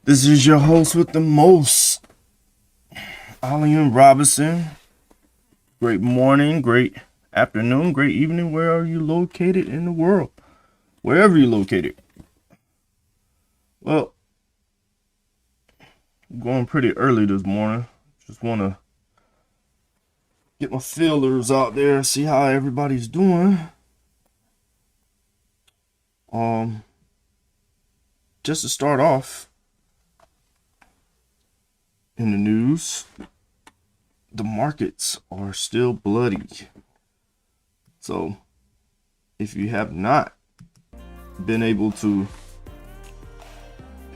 This is your host with the most, Ollien Robinson. Great morning, great afternoon, great evening. Where are you located in the world? Wherever you're located. Well, I'm going pretty early this morning. Just want to get my feelers out there, see how everybody's doing. Just to start off, in the news, the markets are still bloody. So if you have not been able to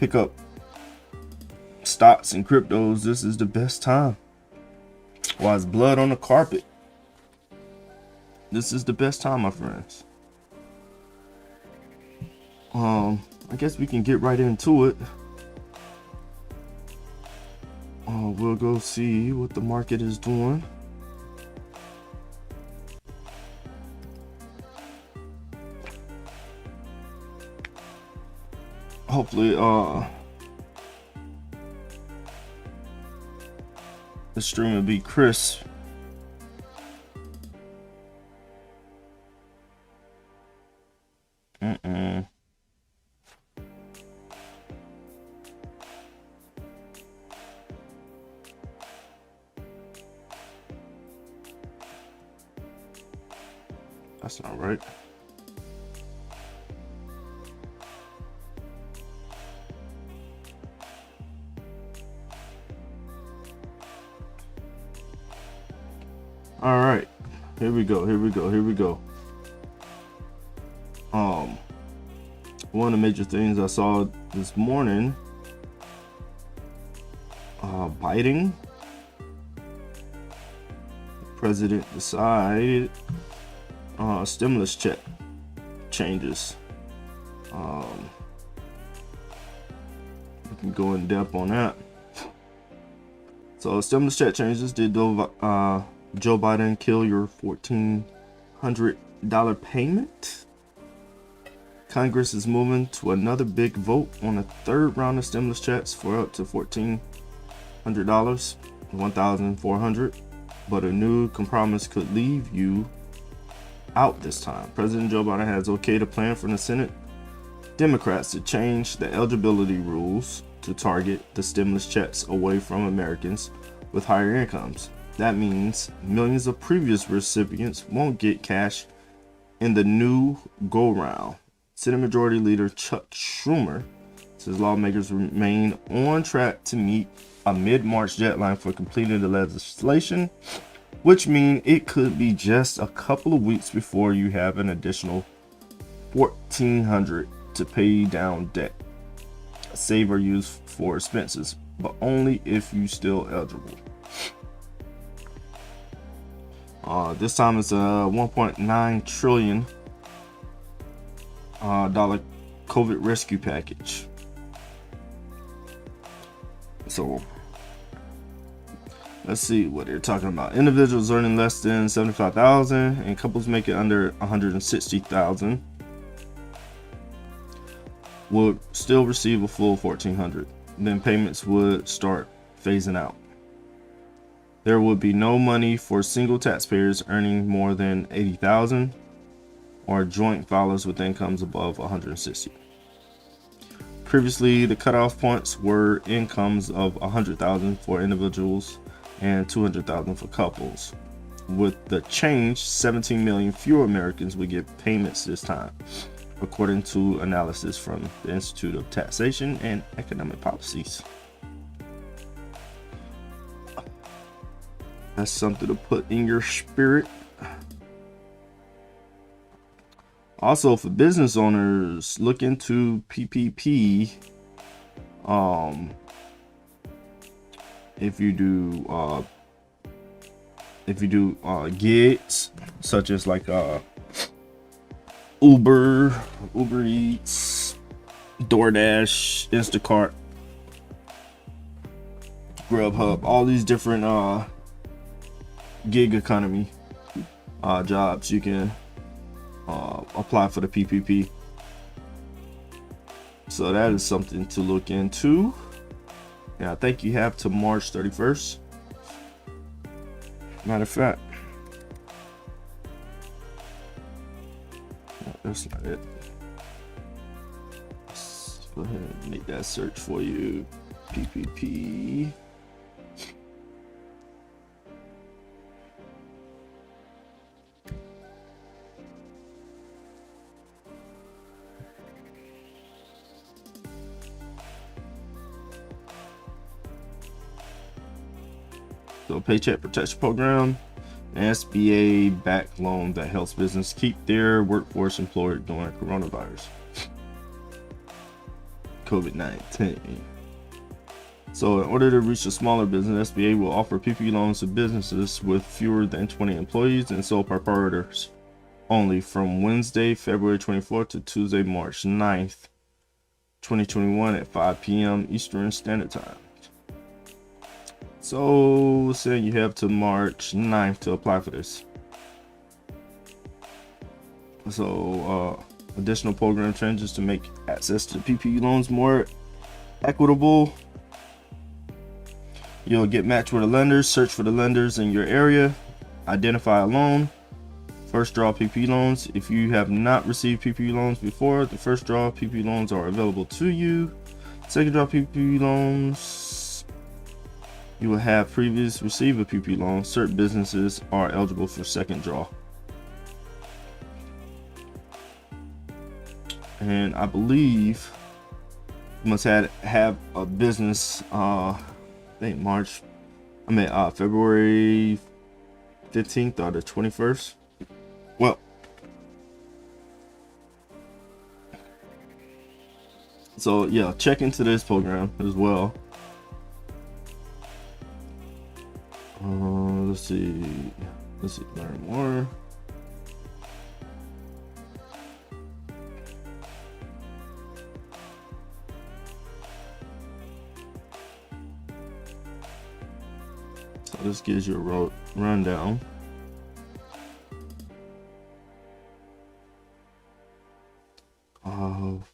pick up stocks and cryptos, this is the best time. While it's blood on the carpet, this is the best time, my friends. I guess we can get right into it. We'll go see what the market is doing. Hopefully, the stream will be crisp. That's not right. All right, here we go. One of the major things I saw this morning, Biden, the president decided stimulus check changes. We can go in depth on that. So stimulus check changes. Did Joe Biden kill your $1,400 payment? Congress is moving to another big vote on a third round of stimulus checks for up to $1,400, $1,400, but a new compromise could leave you out this time. President Joe Biden has okayed a plan from the Senate Democrats to change the eligibility rules to target the stimulus checks away from Americans with higher incomes. That means millions of previous recipients won't get cash in the new go-round. Senate Majority Leader Chuck Schumer says lawmakers remain on track to meet a mid-March deadline for completing the legislation, which means it could be just a couple of weeks before you have an additional $1,400 to pay down debt, save or use for expenses, but only if you still eligible. This time it's a $1.9 trillion COVID rescue package. So let's see what they're talking about. Individuals earning less than $75,000 and couples making under $160,000 would still receive a full $1,400. Then payments would start phasing out. There would be no money for single taxpayers earning more than $80,000 or joint filers with incomes above $160,000. Previously, the cutoff points were incomes of $100,000 for individuals and $200,000 for couples. With the change, 17 million fewer Americans would get payments this time, according to analysis from the Institute of Taxation and Economic Policies. That's something to put in your spirit. Also, for business owners, look into PPP. If you do gigs such as like Uber Eats, DoorDash, Instacart, Grubhub, all these different gig economy jobs, you can apply for the PPP. So that is something to look into. Yeah, I think you have to March 31st. Matter of fact, no, that's not it. Let's go ahead and make that search for you. PPP. So Paycheck Protection Program, an SBA-backed loan that helps business keep their workforce employed during coronavirus, COVID-19. So in order to reach a smaller business, SBA will offer PPP loans to businesses with fewer than 20 employees and sole proprietors only from Wednesday, February 24th to Tuesday, March 9th, 2021 at 5 p.m. Eastern Standard Time. So say you have to March 9th to apply for this. So additional program changes to make access to PPP loans more equitable. You'll get matched with the lenders, search for the lenders in your area, identify a loan, first draw PPP loans. If you have not received PPP loans before, the first draw PPP loans are available to you. Second draw PPP loans, you will have previously received a PPP loan. Certain businesses are eligible for second draw. And I believe you must have a business, I think February 15th or the 21st. Well, so yeah, check into this program as well. Let's see, learn more. So this gives you a rundown.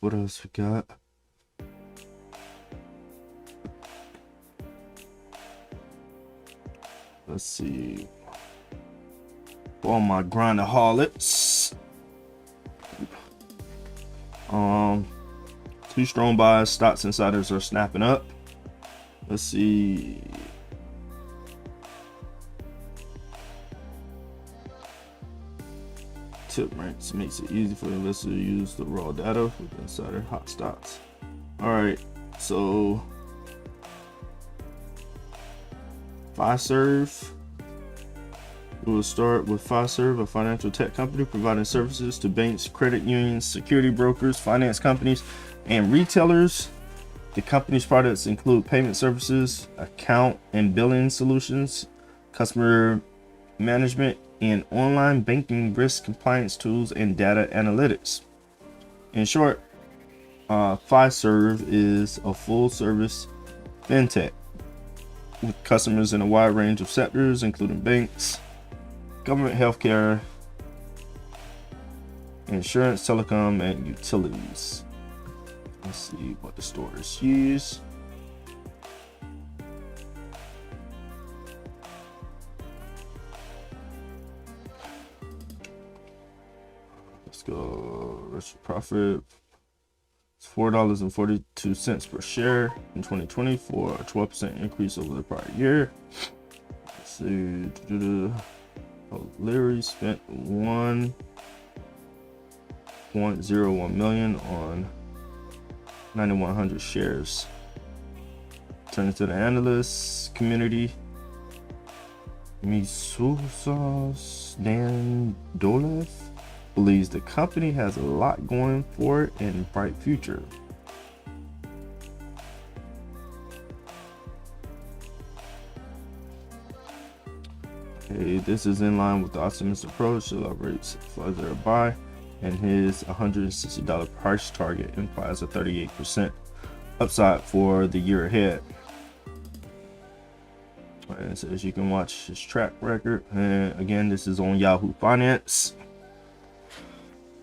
What else we got? Let's see. For all my grindaholics. Two strong buys, stocks insiders are snapping up. Let's see. Tip ranks makes it easy for investors to use the raw data with insider hot stocks. All right, so Fiserv. We will start with Fiserv, a financial tech company providing services to banks, credit unions, security brokers, finance companies, and retailers. The company's products include payment services, account and billing solutions, customer management, and online banking risk compliance tools and data analytics. In short, Fiserv is a full-service fintech with customers in a wide range of sectors, including banks, government, healthcare, insurance, telecom, and utilities. Let's see what the stores use. Let's go. Rest profit. It's $4.42 per share in 2020 for a 12% increase over the prior year. Let's see. Larry spent $1.01 million on 9,100 shares. Turning to the analyst community. Misusas Dan Dolev believes the company has a lot going for it and bright future. Okay, this is in line with the optimistic approach that operates further buy, and his $160 price target implies a 38% upside for the year ahead. And so as you can watch his track record, and again, this is on Yahoo Finance.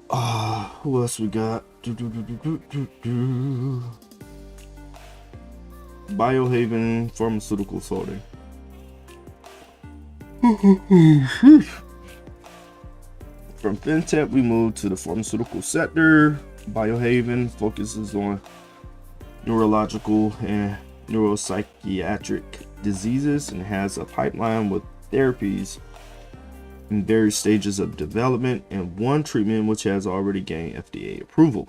Who else we got? Biohaven Pharmaceuticals Holding. From fintech, we move to the pharmaceutical sector. Biohaven focuses on neurological and neuropsychiatric diseases and has a pipeline with therapies in various stages of development and one treatment which has already gained FDA approval.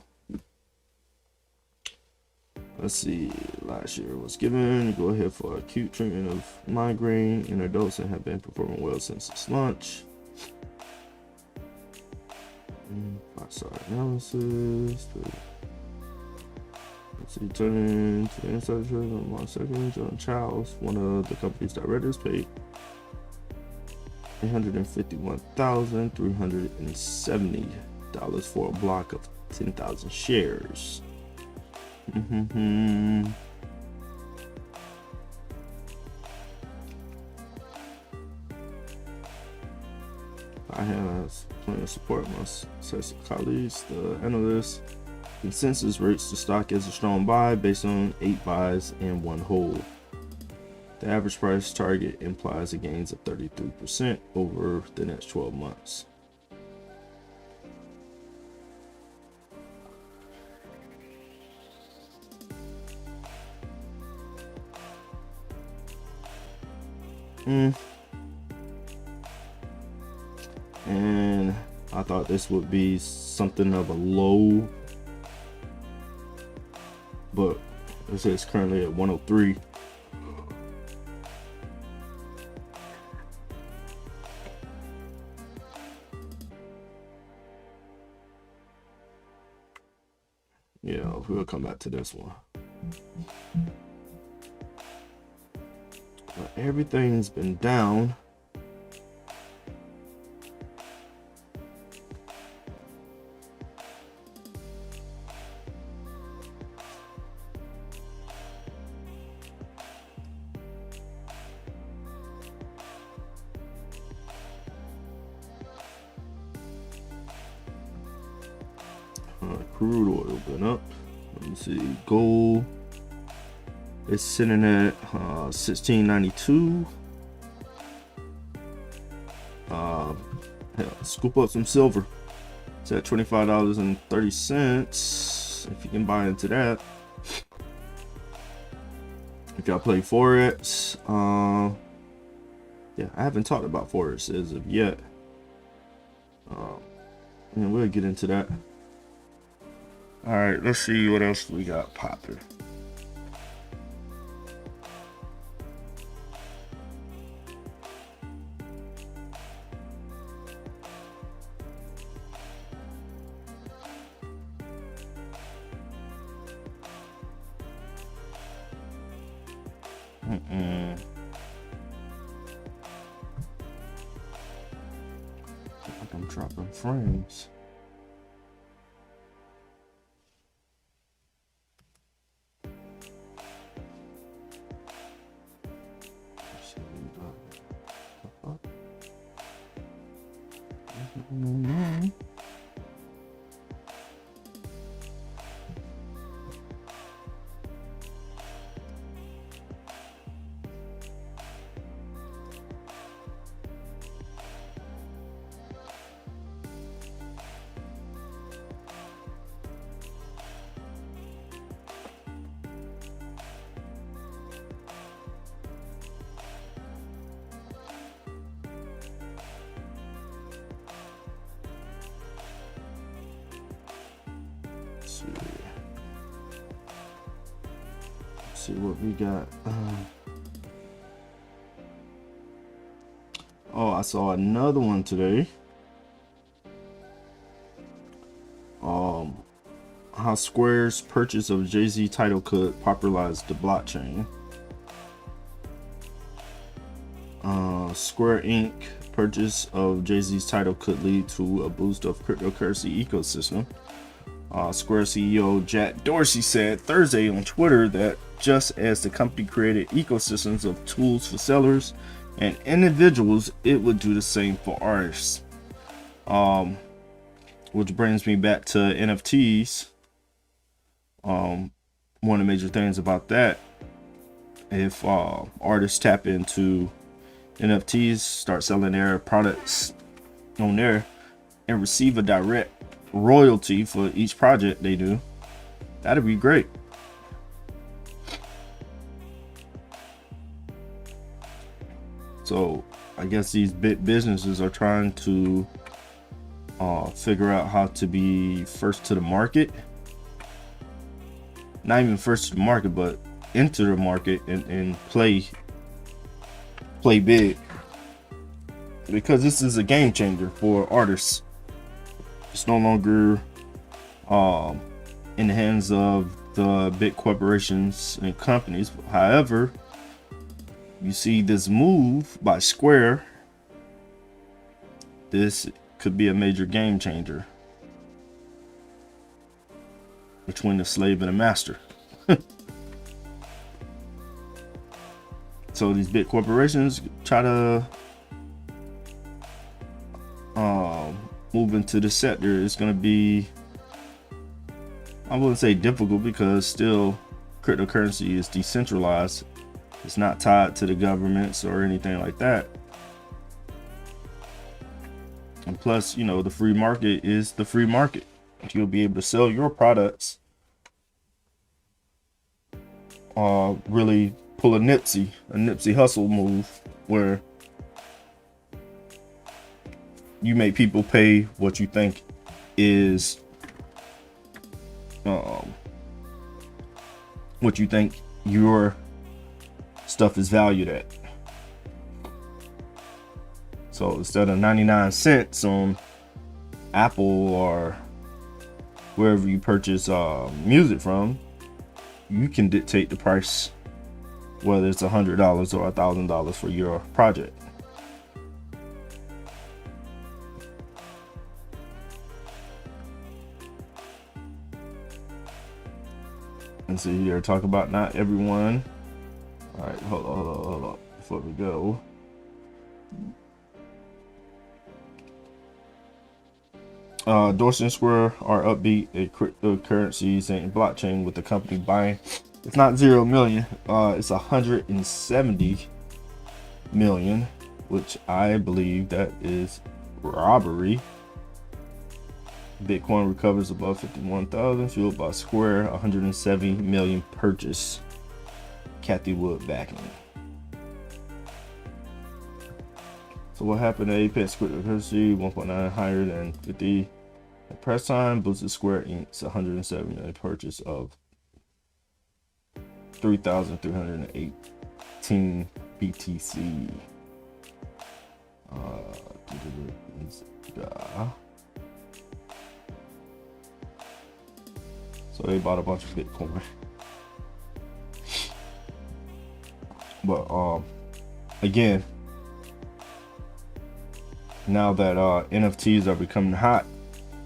Let's see, last year was given go ahead for acute treatment of migraine in adults and have been performing well since its launch. 5-star analysis. Let's see, turning to the inside track on March 2nd. John Charles, one of the company's directors, paid $851,370 for a block of 10,000 shares. I have plenty of support amongst sets of colleagues. The analyst consensus rates the stock as a strong buy based on 8 buys and 1 hold. The average price target implies a gains of 33% over the next 12 months. And I thought this would be something of a low, but it says currently at 103. Yeah, we'll come back to this one. But everything's been down. Crude oil been up. Let me see. Gold is sitting at $16.92. Hell, scoop up some silver. It's at $25.30. If you can buy into that. If y'all play Forex, yeah, I haven't talked about Forex as of yet. And we'll get into that. All right, let's see what else we got popping. Like I'm dropping frames. See what we got. Oh, I saw another one today. How Square's purchase of Jay-Z title could popularize the blockchain. Square Inc. purchase of Jay-Z's title could lead to a boost of cryptocurrency ecosystem. Square CEO Jack Dorsey said Thursday on Twitter that just as the company created ecosystems of tools for sellers and individuals, it would do the same for artists. Which brings me back to NFTs. One of the major things about that if artists tap into NFTs, start selling their products on there, and receive a direct royalty for each project they do, that'd be great. So I guess these big businesses are trying to figure out how to be first to the market. Not even first to the market, but into the market and play big. Because this is a game changer for artists. It's no longer in the hands of the big corporations and companies. However, you see this move by Square. This could be a major game changer between the slave and the master. So these big corporations try to move into the sector. It's going to be, I wouldn't say difficult, because still cryptocurrency is decentralized. It's not tied to the governments or anything like that. And plus, you know, the free market is the free market. You'll be able to sell your products. Really pull a Nipsey Hussle move, where you make people pay what you think is what you think your stuff is valued at. So instead of 99 cents on Apple or wherever you purchase music from, you can dictate the price, whether it's $100 or $1,000 for your project. And so here, talk about not everyone. All right, hold on. Before we go, Dorsey Square are upbeat a cryptocurrencies and blockchain, with the company buying. It's not 0 million. It's 170 million, which I believe that is robbery. Bitcoin recovers above 51,000, fueled by Square 170 million purchase. Kathy Wood backing. So what happened to Apex cryptocurrency? 1.9 higher than 50 at press time. Boosted Square Inc.'s 107 million purchase of 3,318 BTC. So they bought a bunch of Bitcoin. But again, now that NFTs are becoming hot,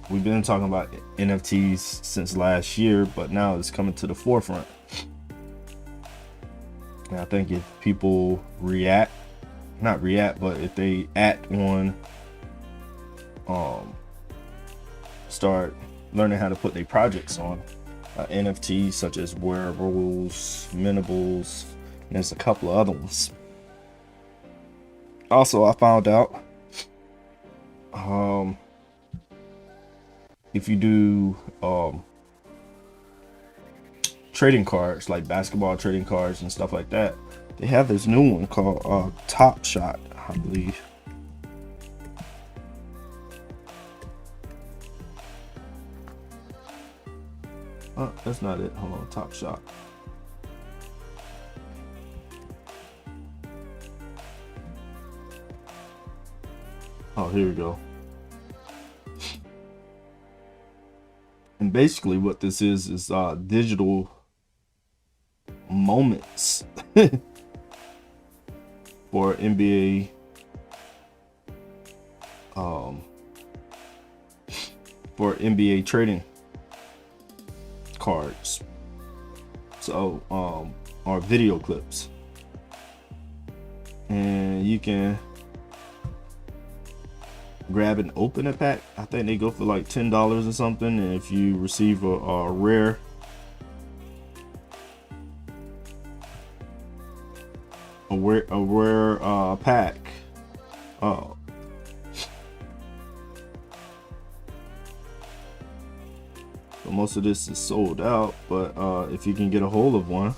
we've been talking about NFTs since last year, but now it's coming to the forefront. And I think if people but if they act on, start learning how to put their projects on NFTs, such as wearables, mintables, and there's a couple of other ones. Also, I found out if you do trading cards, like basketball trading cards and stuff like that, they have this new one called Top Shot, I believe. Oh, that's not it. Hold on, Top Shot. Oh, here we go. And basically what this is digital moments for NBA trading cards. So or video clips. And you can grab and open a pack. I think they go for like $10 or something, and if you receive a rare a rare pack. Oh. So most of this is sold out, but if you can get a hold of one,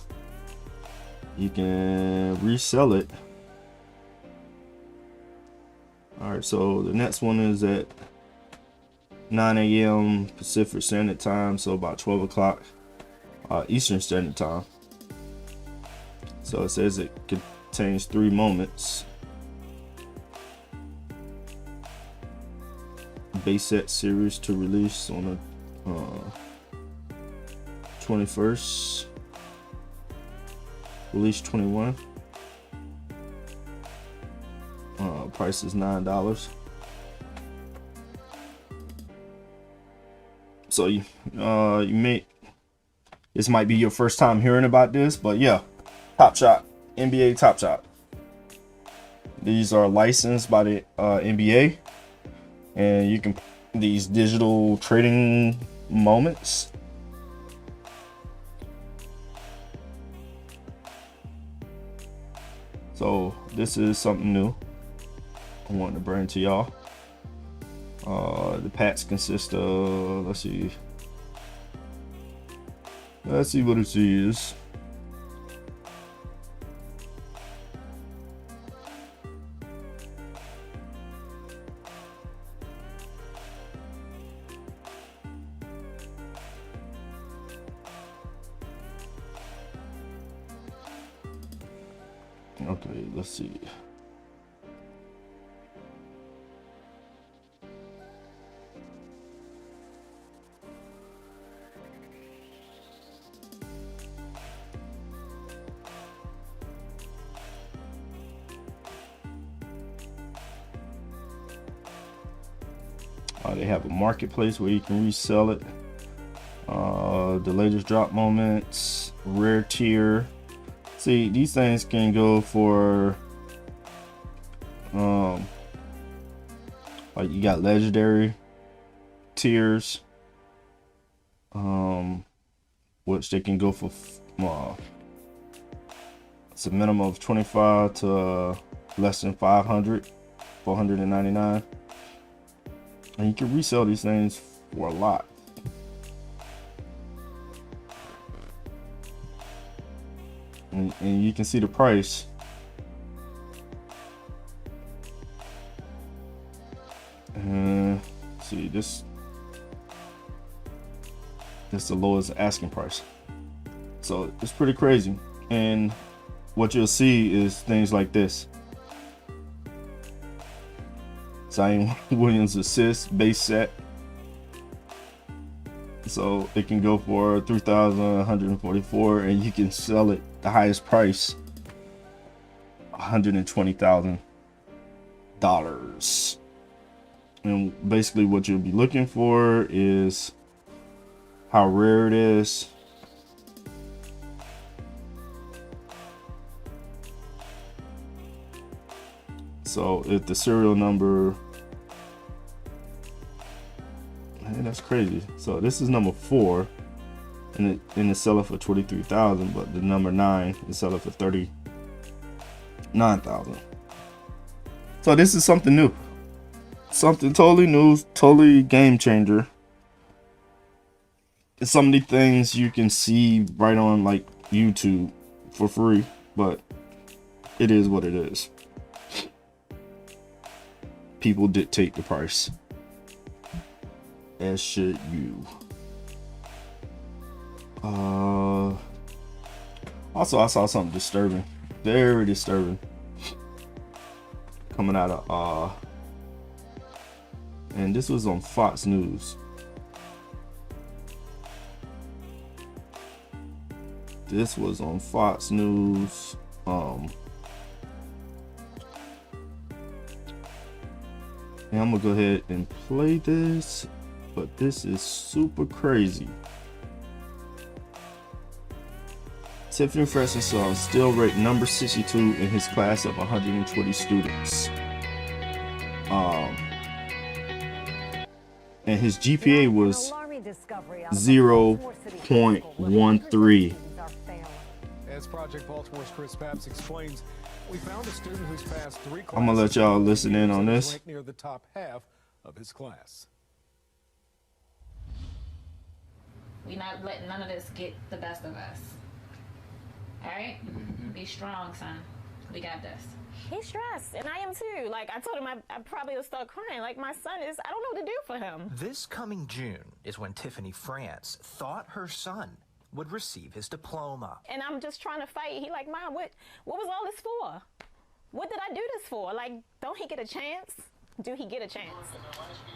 you can resell it. Alright, so the next one is at 9 a.m. Pacific Standard Time, so about 12 o'clock Eastern Standard Time. So it says it contains 3 moments. Base set series to release on the 21st. Release 21. Price is $9. So you may, this might be your first time hearing about this, but yeah, Top Shot, NBA Top Shot. These are licensed by the NBA, and you can these digital trading moments. So this is something new I wanted to bring to y'all. The packs consist of, let's see what it is. Okay, let's see. They have a marketplace where you can resell it. The latest drop moments, rare tier. See, these things can go for like you got legendary tiers, which they can go for it's a minimum of 25 to less than 500, 499. And you can resell these things for a lot. And you can see the price. See, this is the lowest asking price. So it's pretty crazy. And what you'll see is things like this. Zion Williams assist base set. So it can go for $3,144, and you can sell it the highest price, $120,000. And basically what you'll be looking for is how rare it is. So if the serial number, man, that's crazy. So this is number 4, and it's selling for 23,000, but the number 9 is selling for 39,000. So this is something new, something totally new, totally game changer. It's some of the things you can see right on like YouTube for free, but it is what it is. People dictate the price, as should you. Also, I saw something disturbing, very disturbing, coming out of and this was on Fox News. This was on Fox News. And I'm gonna go ahead and play this, but this is super crazy. Tiffany Freshman still ranked number 62 in his class of 120 students. And his GPA was 0.13. As Project Baltimore's Chris Papps explains, we found a student who's passed 3 classes. I'm gonna let y'all listen in on this. Ranked near the top half of his class. We're not letting none of this get the best of us. All right? Be strong, son. We got this. He's stressed, and I am too. Like, I told him I probably will start crying. Like, my son is, I don't know what to do for him. This coming June is when Tiffany France thought her son would receive his diploma. And I'm just trying to fight. He like, Mom, what was all this for? What did I do this for? Like, don't he get a chance? Do he get a chance?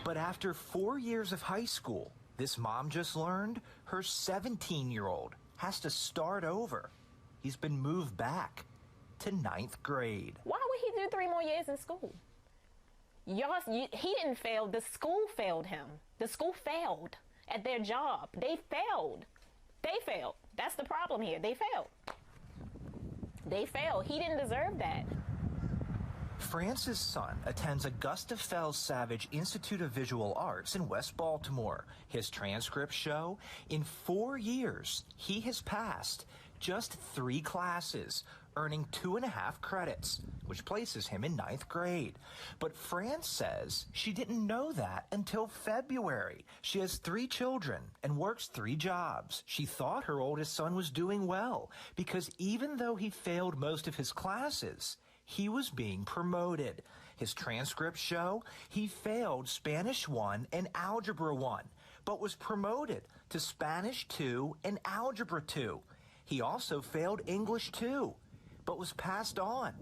But after 4 years of high school, this mom just learned her 17-year-old has to start over. He's been moved back to 9th grade. Why would he do 3 more years in school? He didn't fail. The school failed him. The school failed at their job. They failed. They failed. That's the problem here. They failed. They failed. He didn't deserve that. France's son attends Augusta Fells Savage Institute of Visual Arts in West Baltimore. His transcripts show in 4 years, he has passed just 3 classes, earning 2.5 credits, which places him in 9th grade. But France says she didn't know that until February. She has 3 children and works 3 jobs. She thought her oldest son was doing well because even though he failed most of his classes, he was being promoted. His transcripts show he failed Spanish 1 and Algebra 1, but was promoted to Spanish 2 and Algebra 2. He also failed English 2, but was passed on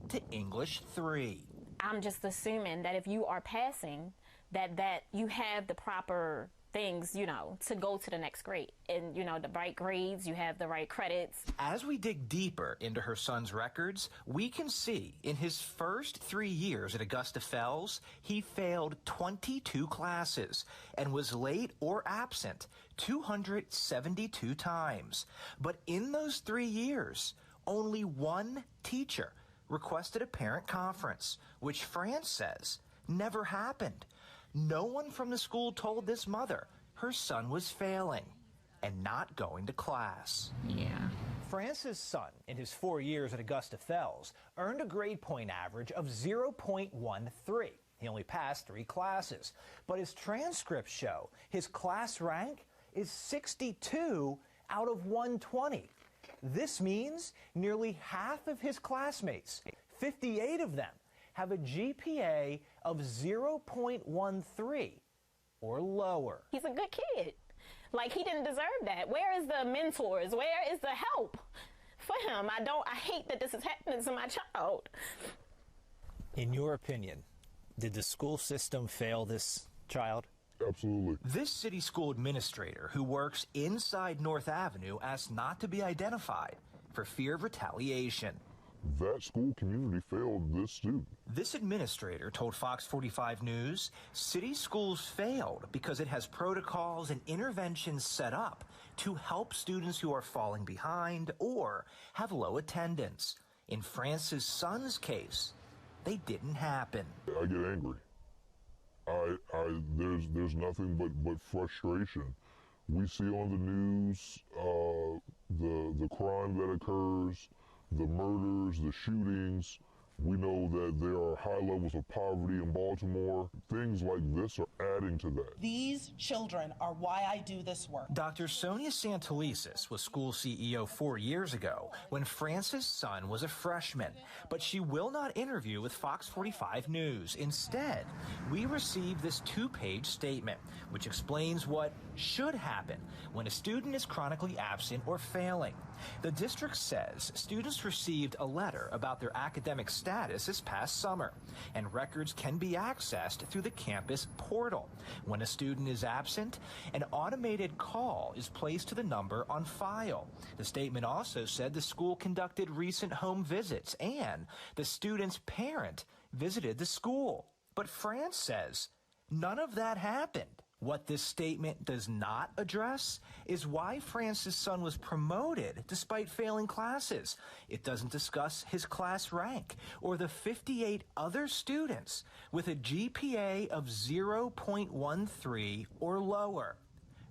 to English 3. I'm just assuming that if you are passing, that you have the proper things, you know, to go to the next grade. And, you know, the right grades, you have the right credits. As we dig deeper into her son's records, we can see in his first 3 years at Augusta Fells, he failed 22 classes and was late or absent 272 times. But in those 3 years, only 1 teacher requested a parent conference, which France says never happened. No one from the school told this mother her son was failing and not going to class. Yeah. France's son, in his 4 years at Augusta Fells, earned a grade point average of 0.13. He only passed 3 classes, but his transcripts show his class rank is 62 out of 120. This means nearly half of his classmates, 58 of them, have a GPA of 0.13 or lower. He's a good kid. Like, he didn't deserve that. Where is the mentors? Where is the help for him? I hate that this is happening to my child. In your opinion, did the school system fail this child? Absolutely. This city school administrator who works inside North Avenue asked not to be identified for fear of retaliation. That school community failed this student. This administrator told Fox 45 News city schools failed because it has protocols and interventions set up to help students who are falling behind or have low attendance. In France's son's case, they didn't happen. I get angry. There's nothing but frustration. We see on the news the crime that occurs, the murders, the shootings. We know that there are high levels of poverty in Baltimore. Things like this are adding to that. These children are why I do this work. Dr. Sonia Santelises was school CEO 4 years ago when France's son was a freshman, but she will not interview with Fox 45 News. Instead, we received this 2-page statement, which explains what should happen when a student is chronically absent or failing. The district says students received a letter about their academic status this past summer, and records can be accessed through the campus portal. When a student is absent, an automated call is placed to the number on file. The statement also said the school conducted recent home visits and the student's parent visited the school. But France says none of that happened. What this statement does not address is why France's son was promoted despite failing classes. It doesn't discuss his class rank or the 58 other students with a GPA of 0.13 or lower.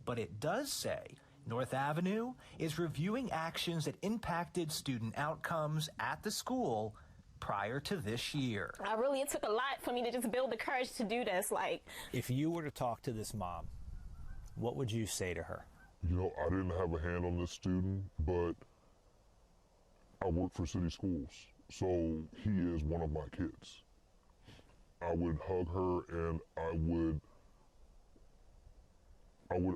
But it does say North Avenue is reviewing actions that impacted student outcomes at the school prior to this year. It took a lot for me to just build the courage to do this. Like, If you were to talk to this mom, what would you say to her? You know, I didn't have a hand on this student, but I work for city schools, so he is one of my kids. I would hug her and I would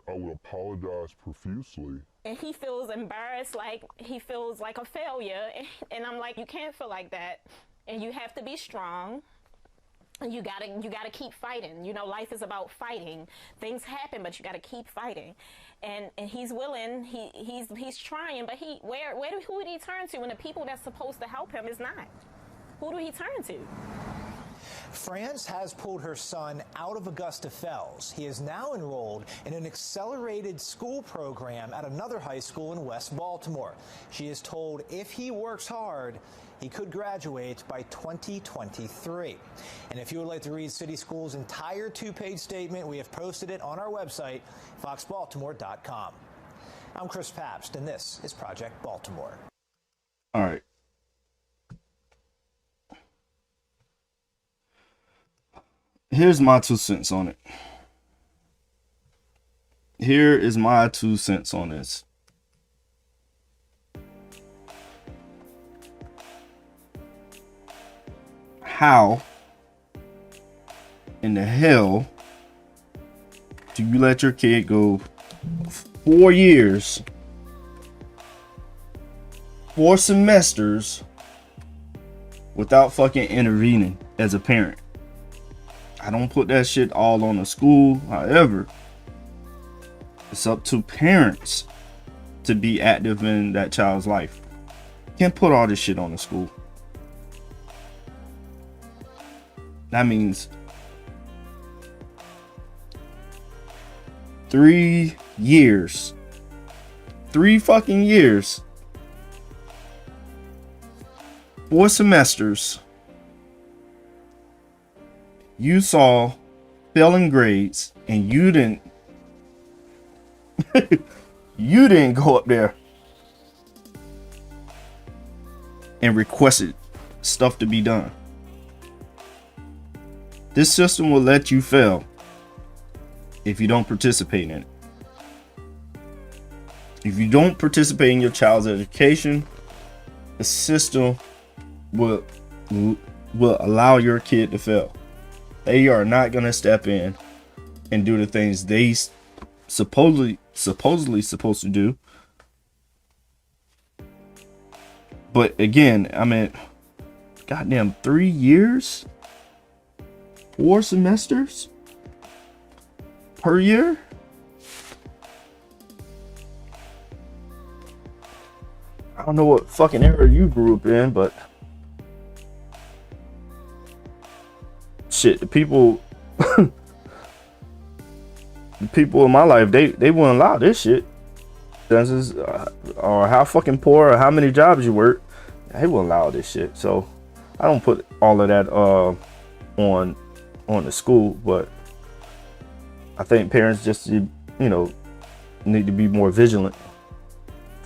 apologize profusely. and he feels embarrassed, like he feels like a failure. And I'm like, you can't feel like that. And you have to be strong. And you gotta keep fighting. You know, life is about fighting. Things happen, but you gotta keep fighting. And he's willing. He's trying. But who would he turn to when the people that's supposed to help him is not? Who do he turn to? France has pulled her son out of Augusta Fells. He is now enrolled in an accelerated school program at another high school in West Baltimore. She is told if he works hard, he could graduate by 2023. And if you would like to read City Schools' entire two-page statement, we have posted it on our website, foxbaltimore.com. I'm Chris Pabst, and this is Project Baltimore. All right. Here's my 2 cents on it. Here is my 2 cents on this. How in the hell do you let your kid go 4 years, 4 semesters without fucking intervening as a parent? I don't put that shit all on the school. However, it's up to parents to be active in that child's life. Can't put all this shit on the school. That means 3 years. 3 fucking years. 4 semesters. You saw failing grades and you didn't you didn't go up there and requested stuff to be done. This system will let you fail if you don't participate in it. If you don't participate in your child's education, the system will allow your kid to fail. They are not going to step in and do the things they supposedly supposed to do. But again, I mean, goddamn 3 years, 4 semesters per year. I don't know what fucking era you grew up in, but shit, the people in my life, they wouldn't allow this shit. Or how fucking poor or how many jobs you work, they wouldn't allow this shit. So I don't put all of that on the school, but I think parents just need to be more vigilant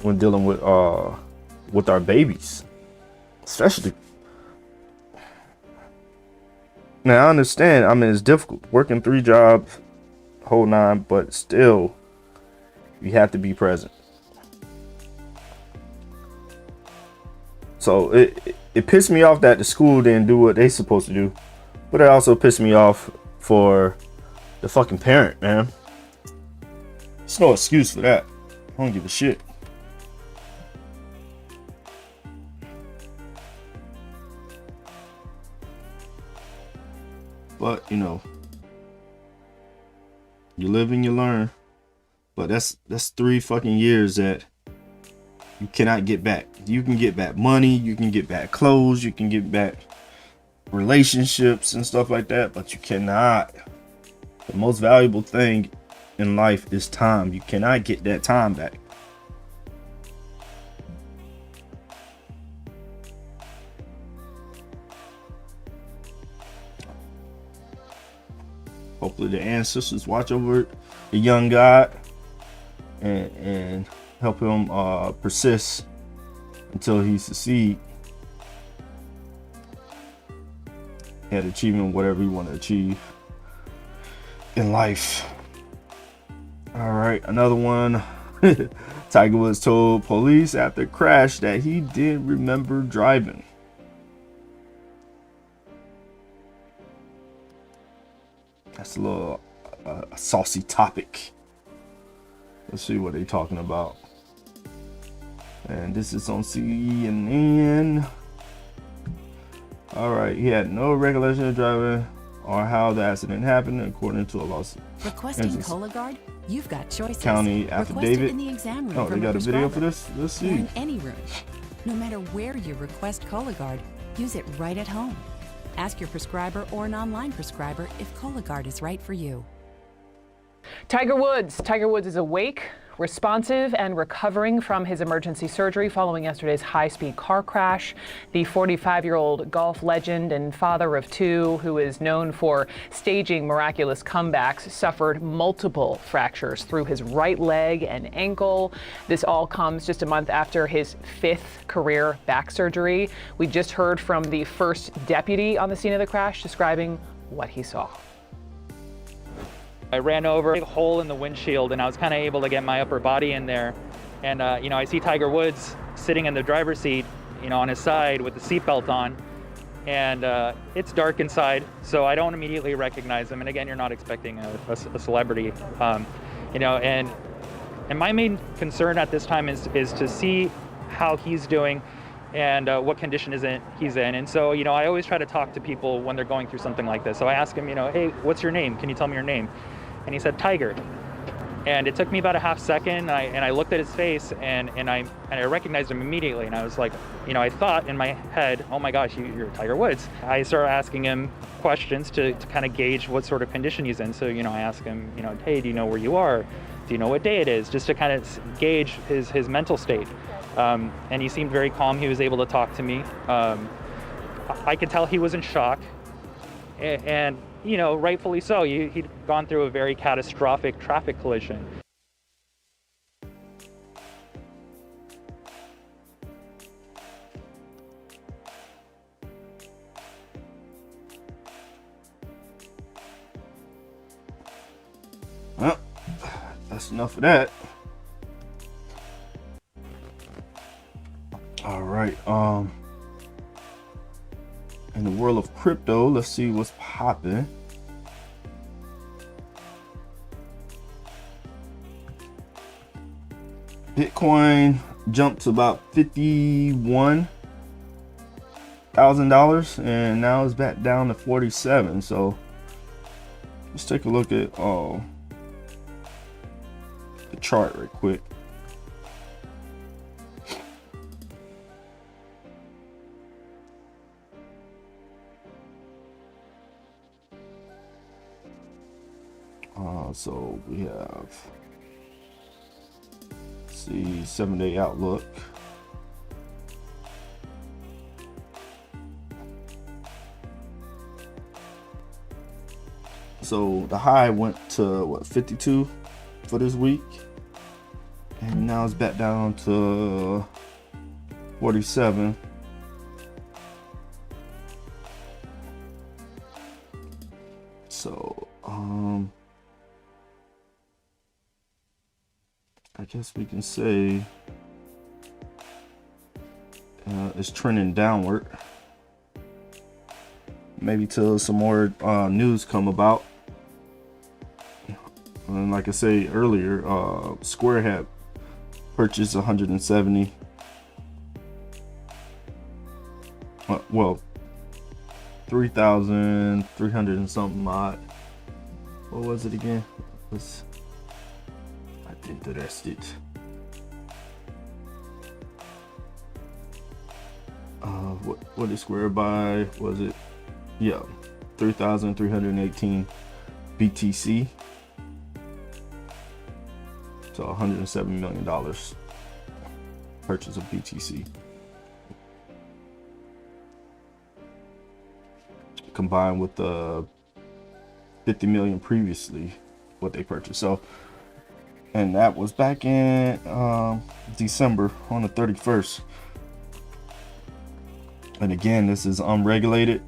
when dealing with our babies, especially. Now I understand. I mean, it's difficult working 3 jobs, whole 9, but still, you have to be present. So it pissed me off that the school didn't do what they supposed to do, but it also pissed me off for the fucking parent, man. There's no excuse for that. I don't give a shit. But, you live and you learn. But that's 3 fucking years that you cannot get back. You can get back money, you can get back clothes, you can get back relationships and stuff like that, but you cannot. The most valuable thing in life is time. You cannot get that time back. Hopefully the ancestors watch over the young God and help him persist until he succeed at achieving whatever he want to achieve in life. All right, another one. Tiger Woods told police after crash that he didn't remember driving. That's a little a saucy topic. Let's see what they're talking about. And this is on CNN. All right, he had no recollection of driving or how the accident happened, according to a Los Requesting Angeles Cologuard? You've got choices. County Request it affidavit. in the exam room Oh, from they got a video for prescriber, this? Let's or see. in any room. No matter where you request Cologuard, use it right at home. Ask your prescriber or an online prescriber if Cologuard is right for you. Tiger Woods. Tiger Woods is awake, responsive, and recovering from his emergency surgery following yesterday's high-speed car crash. The 45-year-old golf legend and father of two, who is known for staging miraculous comebacks, suffered multiple fractures through his right leg and ankle. This all comes just a month after his 5th career back surgery. We just heard from the first deputy on the scene of the crash describing what he saw. I ran over a hole in the windshield and I was kind of able to get my upper body in there. And, I see Tiger Woods sitting in the driver's seat, on his side with the seatbelt on. And it's dark inside, so I don't immediately recognize him. And again, you're not expecting a celebrity, and my main concern at this time is to see how he's doing and what condition he's in. And so, I always try to talk to people when they're going through something like this. So I ask him, hey, what's your name? Can you tell me your name? And he said, Tiger. And it took me about a half second, and I looked at his face, and I recognized him immediately. And I was like, I thought in my head, oh my gosh, you're Tiger Woods. I started asking him questions to kind of gauge what sort of condition he's in. So, I asked him, hey, do you know where you are? Do you know what day it is? Just to kind of gauge his mental state. And he seemed very calm. He was able to talk to me. I could tell he was in shock. And rightfully so. He'd gone through a very catastrophic traffic collision. Well, that's enough of that. All right. In the world of crypto, let's see what's popping. Bitcoin jumped to about $51,000 and now it's back down to 47. So let's take a look at the chart right quick. So we have, let's see, 7-day outlook. So the high went to what, 52 for this week, and now it's back down to 47. So I guess we can say it's trending downward. Maybe till some more news come about. And like I say earlier, Square had purchased 170. Well, 3,300 and something odd. What was it again? Interested. What did Square buy? Was it? Yeah, 3,318 BTC. So $107 million purchase of BTC. Combined with the 50 million previously what they purchased. So And that was back in December on the 31st. And again, this is unregulated,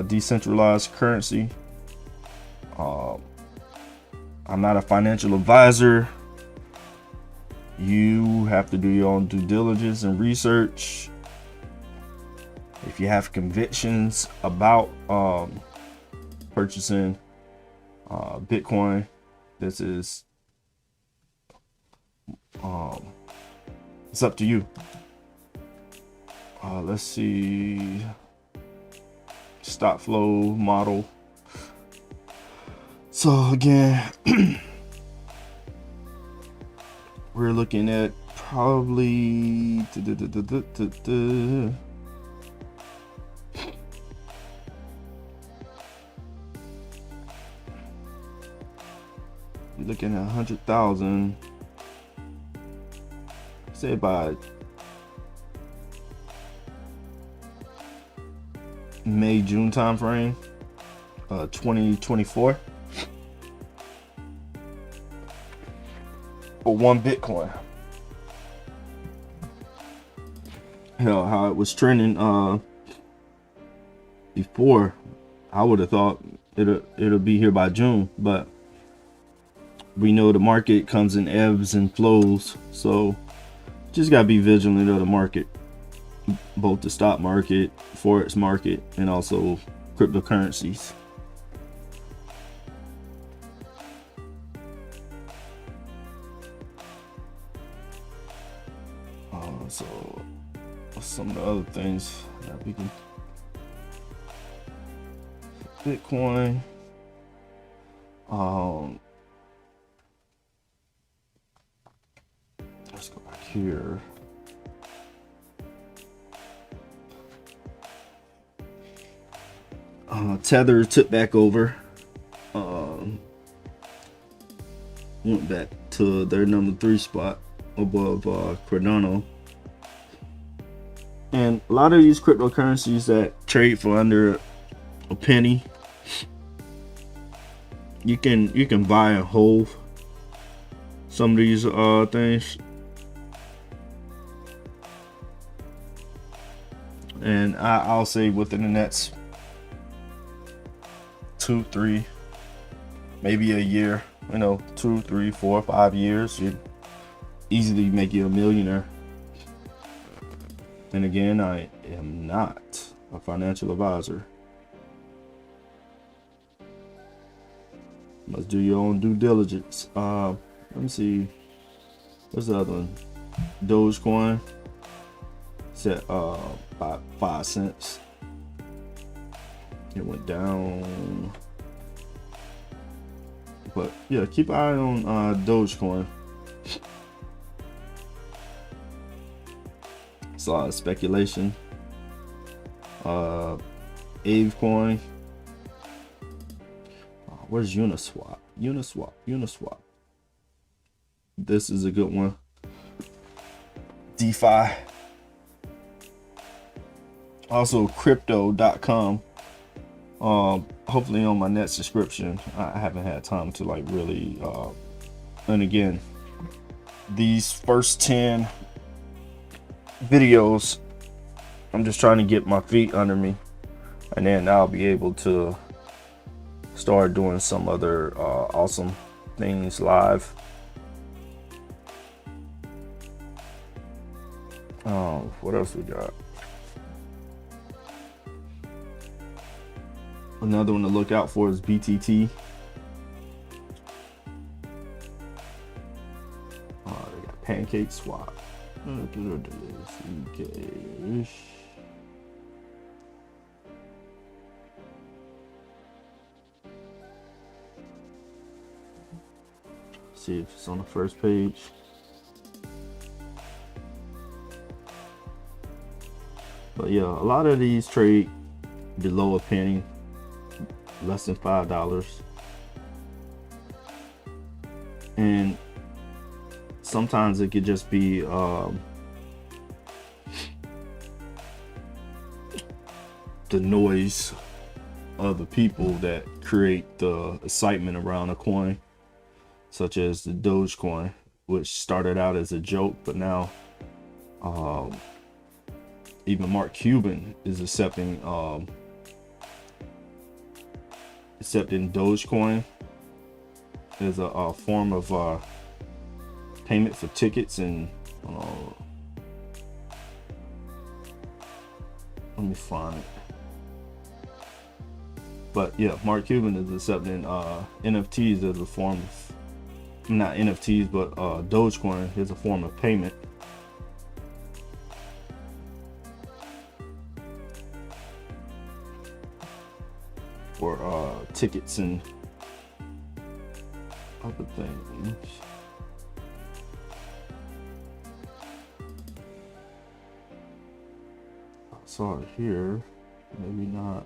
decentralized currency. I'm not a financial advisor. You have to do your own due diligence and research. If you have convictions about purchasing Bitcoin, this is it's up to you. Let's see, stop flow model. So again, we're looking at probably looking at 100,000, say by May, June time frame, 2024, for one Bitcoin. Hell, how it was trending before, I would have thought it'll be here by June, but we know the market comes in ebbs and flows, so just gotta be vigilant of the market, both the stock market, forex market, and also cryptocurrencies. So some of the other things that we can, Bitcoin, let's go back here. Tether took back over, went back to their number 3 spot above Cardano. And a lot of these cryptocurrencies that trade for under a penny, you can buy and hold some of these things. And I'll say within the next 2, 3, maybe a year, 2, 3, 4, 5 years, you easily make you a millionaire. And again, I am not a financial advisor. Must do your own due diligence. Let me see. What's the other one? Dogecoin. Set about 5 cents. It went down. But yeah, keep an eye on Dogecoin. It's a lot of speculation. Avecoin. Where's Uniswap? Uniswap. This is a good one. DeFi. Also crypto.com. Hopefully on my next subscription. I haven't had time to really and again, these first 10 videos, I'm just trying to get my feet under me, and then I'll be able to start doing some other awesome things live. What else we got? Another one to look out for is BTT. They got Pancake Swap. Okay. See if it's on the first page. But yeah, a lot of these trade below a penny, less than $5. And sometimes it could just be the noise of the people that create the excitement around a coin. such as the Dogecoin, which started out as a joke, but now even Mark Cuban is accepting Dogecoin as a form of payment for tickets. And let me find it. But yeah, Mark Cuban is accepting NFTs as a form of, not NFTs, but Dogecoin is a form of payment. For tickets and other things. I saw it here, maybe not.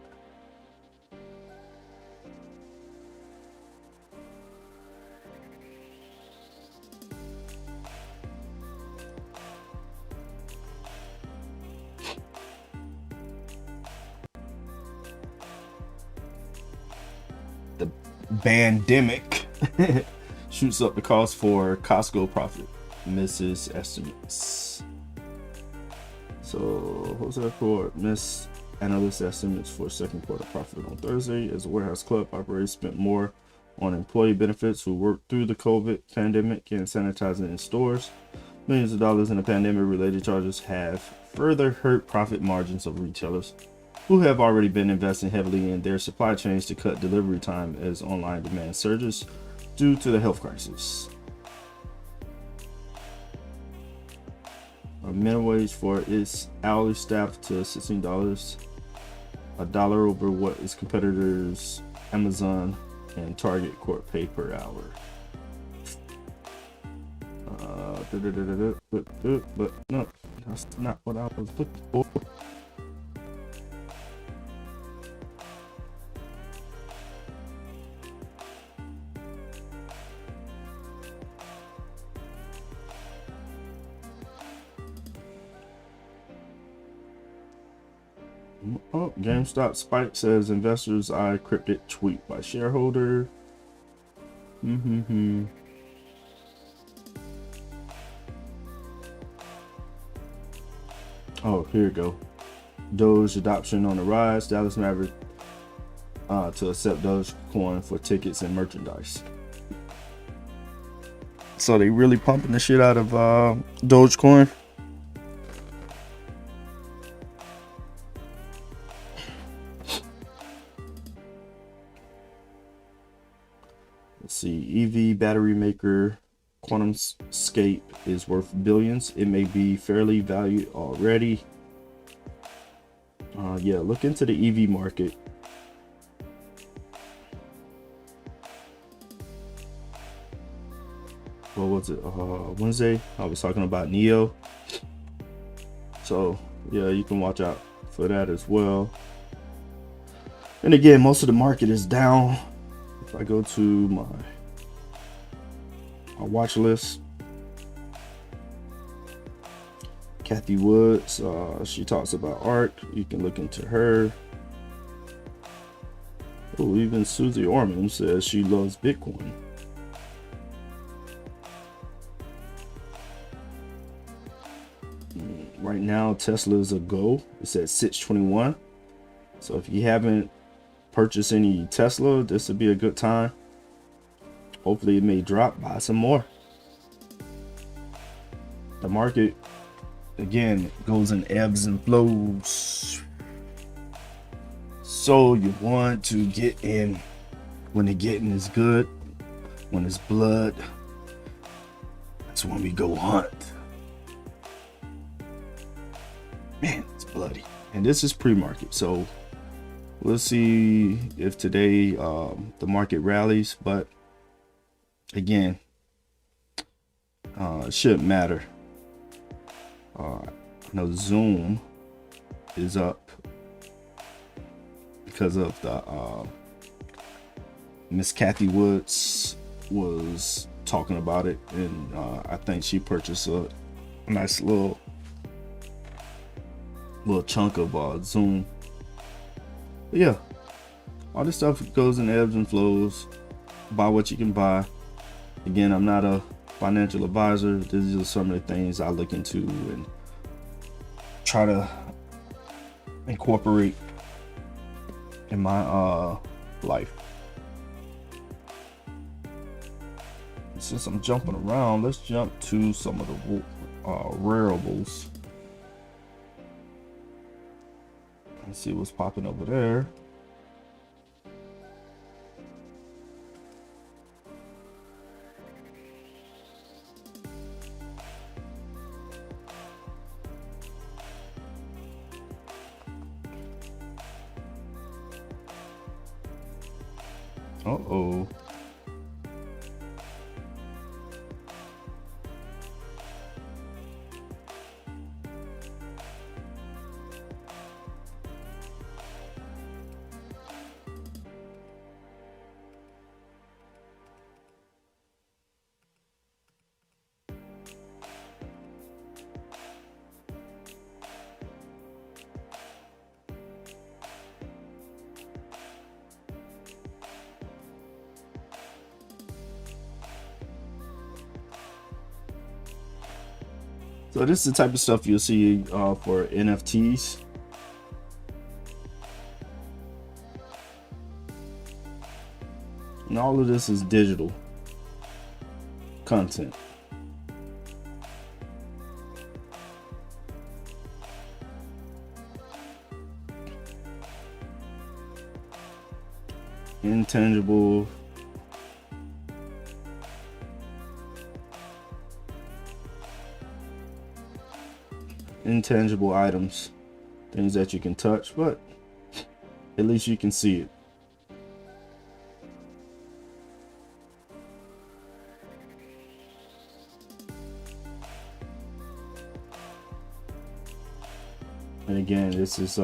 The pandemic shoots up the cost for Costco profit, misses estimates. So wholesale court missed analyst estimates for second quarter profit on Thursday as the warehouse club operators spent more on employee benefits who worked through the COVID pandemic and sanitizing in stores. Millions of dollars in the pandemic related charges have further hurt profit margins of retailers who have already been investing heavily in their supply chains to cut delivery time as online demand surges due to the health crisis. A minimum wage for its hourly staff to $16, a dollar over what its competitors Amazon and Target court pay per hour. But no, that's not what I was looking for. Oh, GameStop spike says investors eye cryptic tweet by shareholder. Oh, here we go. Doge adoption on the rise. Dallas Maverick to accept Dogecoin for tickets and merchandise. So they really pumping the shit out of Dogecoin. Let's see, EV battery maker QuantumScape is worth billions. It may be fairly valued already. Yeah, look into the EV market. What was it? Wednesday, I was talking about NEO. So yeah, you can watch out for that as well. And again, most of the market is down. If I go to my watch list, Kathy Woods, she talks about art. You can look into her. Oh, even Susie Orman says she loves Bitcoin. Right now, Tesla is a go. It's at 621. So if you haven't purchased any Tesla, this would be a good time. Hopefully it may drop by some more. The market, again, goes in ebbs and flows. So you want to get in when the getting is good, when it's blood. That's when we go hunt. Man, it's bloody. And this is pre-market, so we'll see if today the market rallies. But again, it shouldn't matter. I know Zoom is up because of the Miss Kathy Woods was talking about it, and I think she purchased a nice little chunk of Zoom. But yeah, all this stuff goes in ebbs and flows. Buy what you can buy. Again, I'm not a financial advisor. These are some of the things I look into and try to incorporate in my life. Since I'm jumping around, let's jump to some of the wearables. Let's see what's popping over there. Uh-oh. So this is the type of stuff you'll see for NFTs. And all of this is digital content. Intangible. Intangible items, things that you can touch, but at least you can see it. And again, this is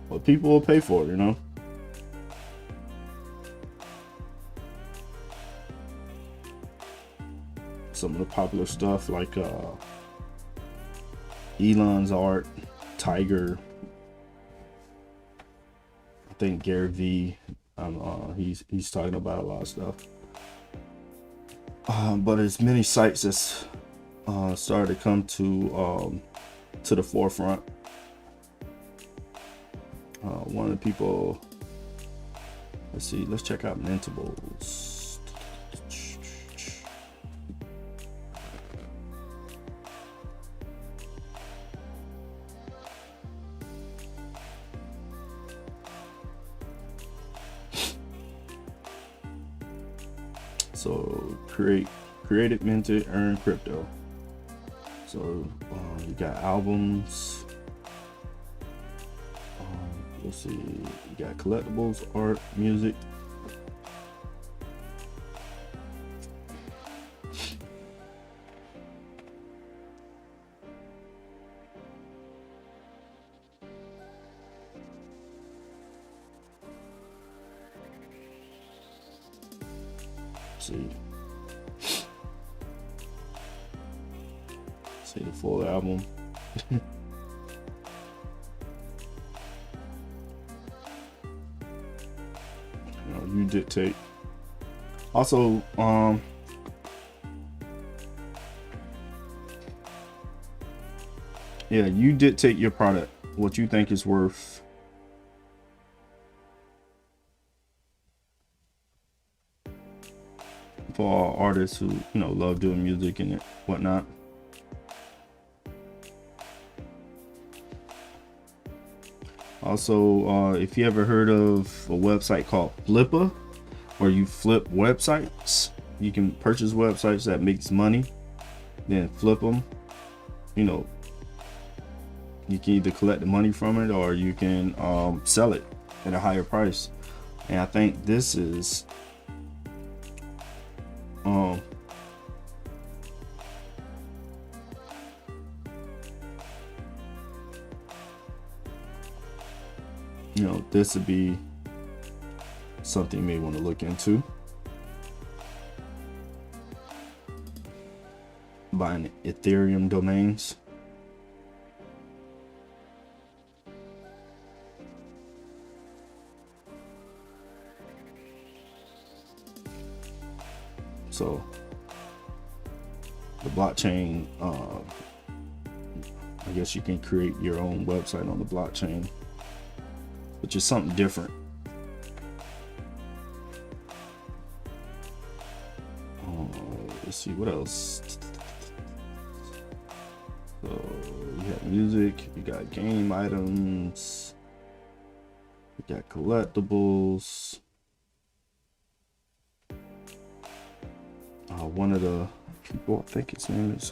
what people will pay for, you know. Some of the popular stuff like Elon's art, Tiger, I think Gary V. He's talking about a lot of stuff. But there's many sites that's started to come to the forefront. One of the people, let's check out Mintables. So created, minted, earn crypto. So you got albums. Let's see, you got collectibles, art, music. See the full album. You dictate. Also, yeah, you dictate your product, what you think is worth. For all artists who, love doing music and whatnot. Also, if you ever heard of a website called Flippa, where you flip websites, you can purchase websites that makes money, then flip them. You can either collect the money from it or you can sell it at a higher price. And I think this is this would be something you may want to look into. Buying Ethereum domains. So the blockchain, I guess you can create your own website on the blockchain, which is something different. Let's see what else. So you have music, you got game items, you got collectibles. One of the people, I think his name is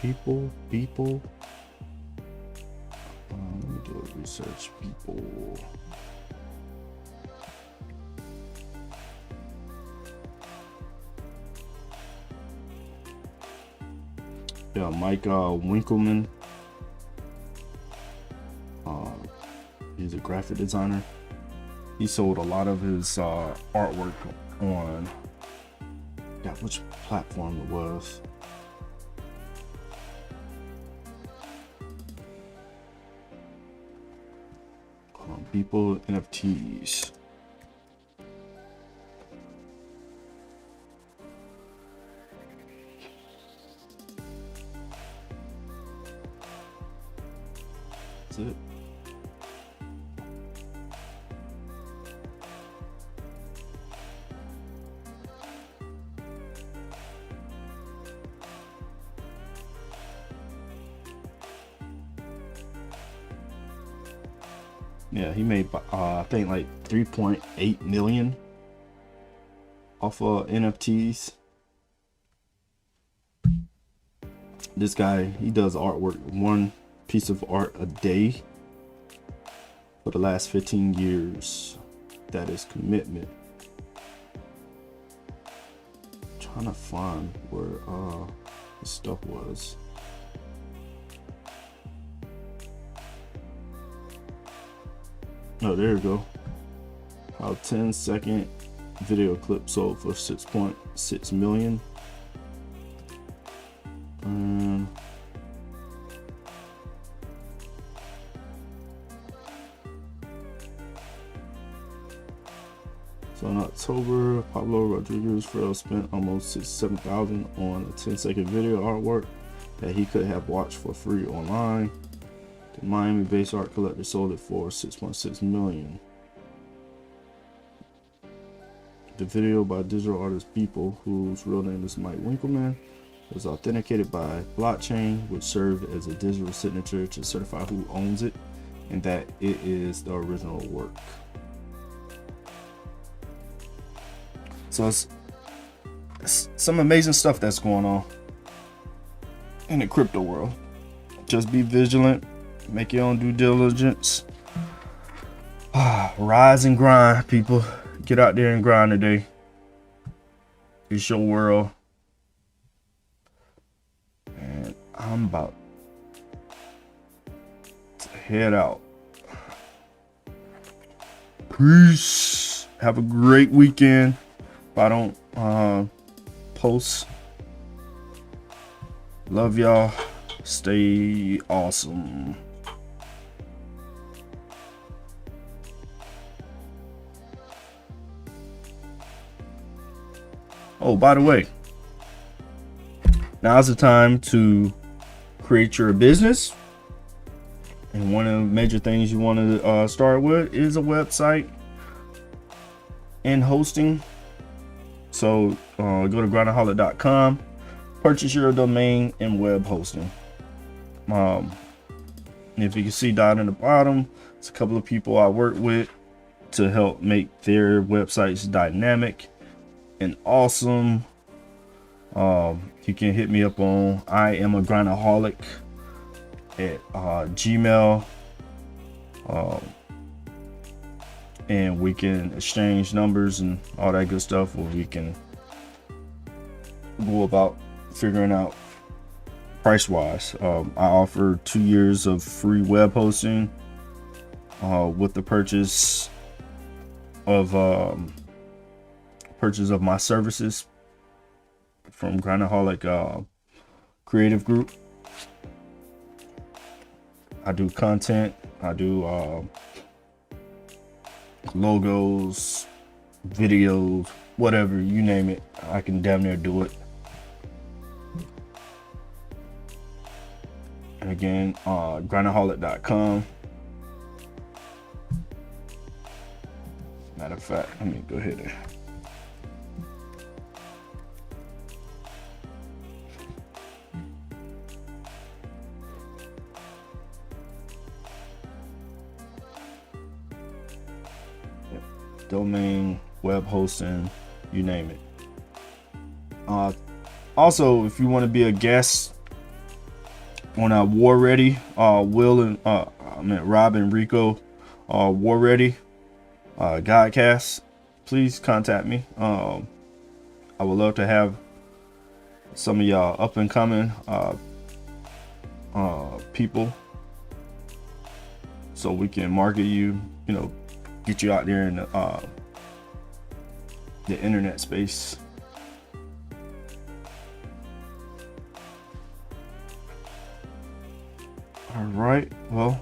people. Let me do a research. People. Yeah, Mike Winkleman. He's a graphic designer. He sold a lot of his artwork on, which platform it was. People NFTs. That's it. Yeah, he made I think like 3.8 million off of NFTs. This guy, he does artwork, one piece of art a day for the last 15 years. That is commitment. I'm trying to find where the stuff was. Oh, there you go. How 10-second video clip sold for 6.6 million. So in October, Pablo Rodriguez spent almost $7,000 on a 10-second video artwork that he could have watched for free online. The Miami-based art collector sold it for 6.6 million. The video by digital artist People, whose real name is Mike Winkleman, was authenticated by blockchain, which served as a digital signature to certify who owns it and that it is the original work. So it's some amazing stuff that's going on in the crypto world. Just be vigilant. Make your own due diligence. Rise and grind, people. Get out there and grind today. It's your world. And I'm about to head out. Peace. Have a great weekend. If I don't post. Love y'all. Stay awesome. Oh, by the way, now's the time to create your business. And one of the major things you want to start with is a website and hosting. So go to grindaholic.com, purchase your domain and web hosting. If you can see down in the bottom, it's a couple of people I work with to help make their websites dynamic and awesome. You can hit me up on I am a grindaholic at Gmail, and we can exchange numbers and all that good stuff, or we can go about figuring out price wise. I offer 2 years of free web hosting with the purchase of my services from Grindaholic Creative Group. I do content. I do logos, videos, whatever, you name it. I can damn near do it. And again, grindaholic.com. Matter of fact, let me go ahead and domain, web hosting, you name it. Also, if you want to be a guest on a War Ready, Rob and Rico, War Ready Godcast, please contact me. I would love to have some of y'all up and coming people, so we can market you, you know, get you out there in the internet space. All right, well,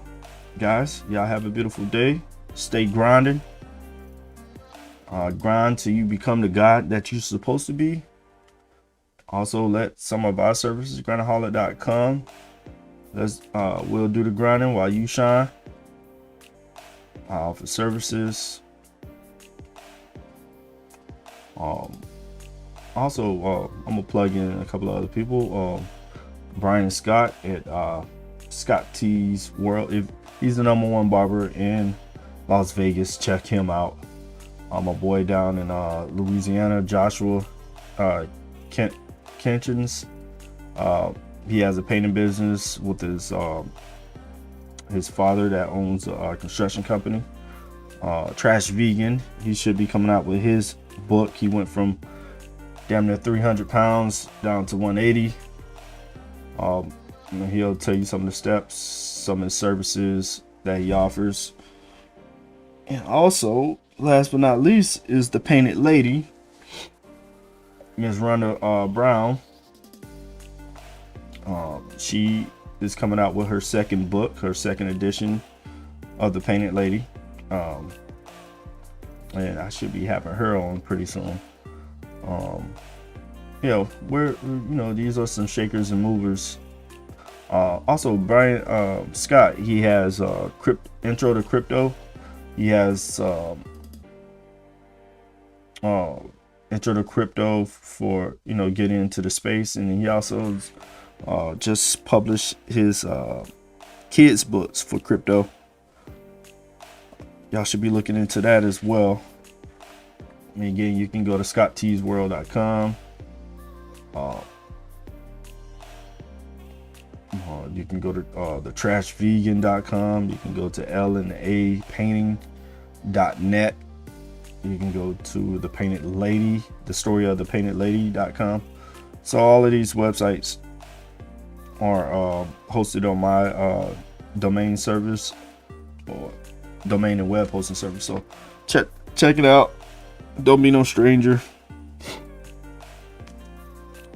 guys, y'all have a beautiful day. Stay grinding. Grind till you become the god that you're supposed to be. Also, let some of our services, grindaholic.com, we'll do the grinding while you shine. I offer services. Also, I'm gonna plug in a couple of other people. Brian Scott at Scott T's World. If he's the #1 barber in Las Vegas, check him out. My boy down in Louisiana, Joshua Kenchins. He has a painting business with his father that owns a construction company. Trash Vegan, he should be coming out with his book. He went from damn near 300 pounds down to 180. He'll tell you some of the steps, some of the services that he offers. And also, last but not least, is the Painted Lady, Ms. Rhonda Brown. She is coming out with her second book, her second edition of the Painted Lady. And I should be having her on pretty soon. These are some shakers and movers. Also, Brian Scott, he has Intro to Crypto. He has Intro to Crypto for, getting into the space, and he also just published his kids books for crypto. Y'all should be looking into that as well. And again, you can go to scotttsworld.com. You can go to thetrashvegan.com. You can go to LNApainting.net. You can go to the Painted Lady, the story of the Painted Lady.com. So all of these websites are hosted on my domain service, or domain and web hosting service. So check it out. Don't be no stranger.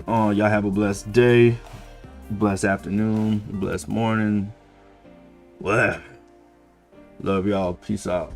Y'all have a blessed day, blessed afternoon, blessed morning. Love y'all. Peace out.